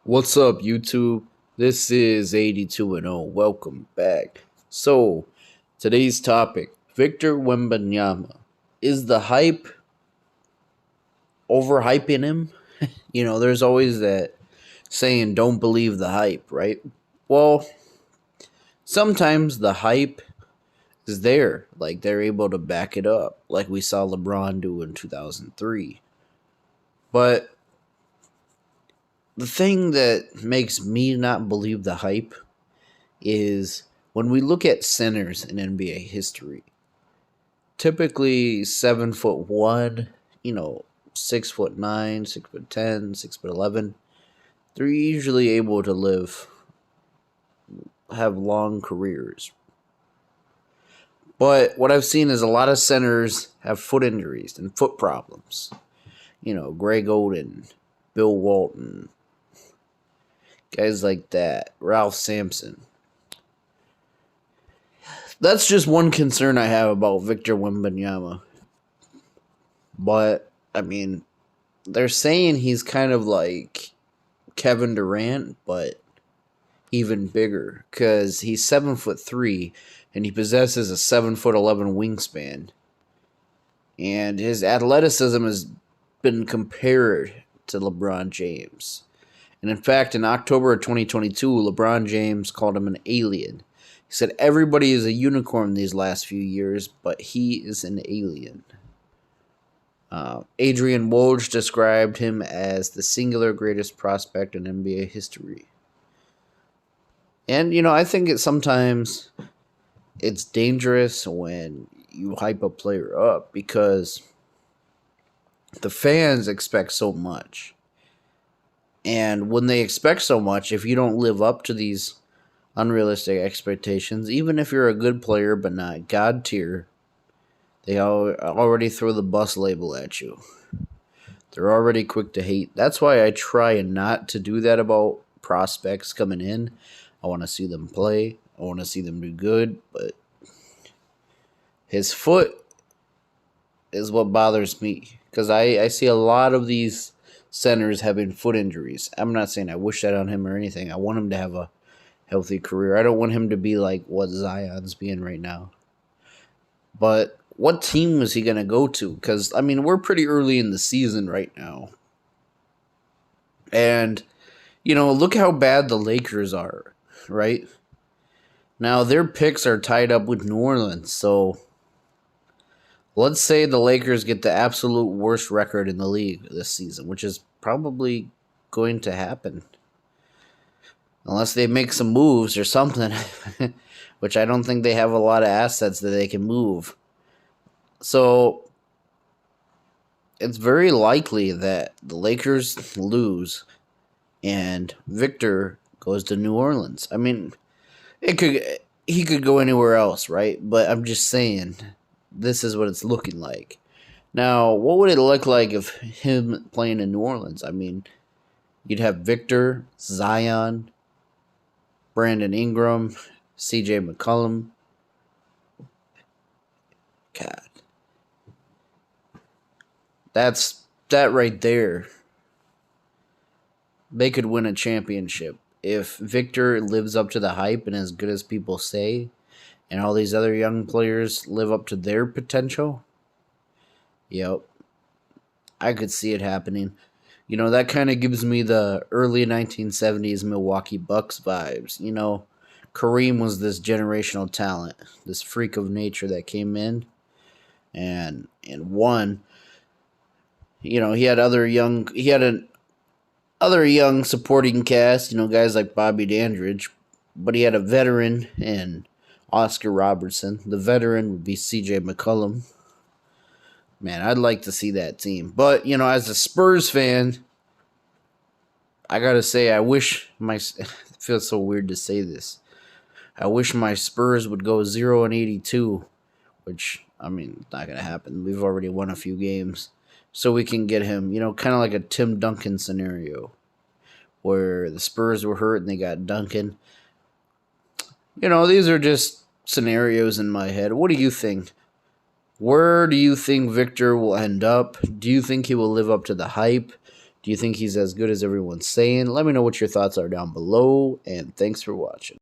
What's up, YouTube? This is 82 and 0. Welcome back. So, today's topic, Victor Wembanyama. Is the hype overhyping him? There's always that saying, don't believe the hype, right? Well, sometimes the hype is there. Like, they're able to back it up, like we saw LeBron do in 2003. But the thing that makes me not believe the hype is when we look at centers in NBA history, typically 7'1", 6'9", 6'10", 6'11", they're usually able to have long careers. But what I've seen is a lot of centers have foot injuries and foot problems. Greg Oden, Bill Walton, guys like that, Ralph Sampson. That's just one concern I have about Victor Wembanyama. But, they're saying he's kind of like Kevin Durant, but even bigger. Because he's 7'3", and he possesses a 7'11" wingspan. And his athleticism has been compared to LeBron James. And in fact, in October of 2022, LeBron James called him an alien. He said everybody is a unicorn these last few years, but he is an alien. Adrian Woj described him as the singular greatest prospect in NBA history. And, I think sometimes it's dangerous when you hype a player up because the fans expect so much. And when they expect so much, if you don't live up to these unrealistic expectations, even if you're a good player but not God tier, they already throw the bus label at you. They're already quick to hate. That's why I try not to do that about prospects coming in. I want to see them play. I want to see them do good. But his foot is what bothers me. Because I see a lot of these centers having foot injuries. I'm not saying I wish that on him or anything. I want him to have a healthy career. I don't want him to be like what Zion's being right now. But what team is he going to go to? Because, we're pretty early in the season right now. And, look how bad the Lakers are, right? Now, their picks are tied up with New Orleans. So, let's say the Lakers get the absolute worst record in the league this season, which is probably going to happen. Unless they make some moves or something, which I don't think they have a lot of assets that they can move. So, it's very likely that the Lakers lose and Victor goes to New Orleans. He could go anywhere else, right? But I'm just saying, this is what it's looking like. Now, what would it look like if him playing in New Orleans? You'd have Victor, Zion, Brandon Ingram, CJ McCollum. God. That right there. They could win a championship. If Victor lives up to the hype and as good as people say, and all these other young players live up to their potential, yep, I could see it happening. That kind of gives me the early 1970s Milwaukee Bucks vibes. Kareem was this generational talent, this freak of nature that came in and won. He had an other young supporting cast, guys like Bobby Dandridge, but he had a veteran in Oscar Robertson. The veteran would be CJ McCollum. Man, I'd like to see that team. But, as a Spurs fan, I gotta say, I wish it feels so weird to say this. I wish my Spurs would go 0-82, which, it's not gonna happen. We've already won a few games. So we can get him, kind of like a Tim Duncan scenario where the Spurs were hurt and they got Duncan. These are just scenarios in my head. What do you think? Where do you think Victor will end up? Do you think he will live up to the hype? Do Do you think he's as good as everyone's saying? Let me know what your thoughts are down below, and thanks for watching.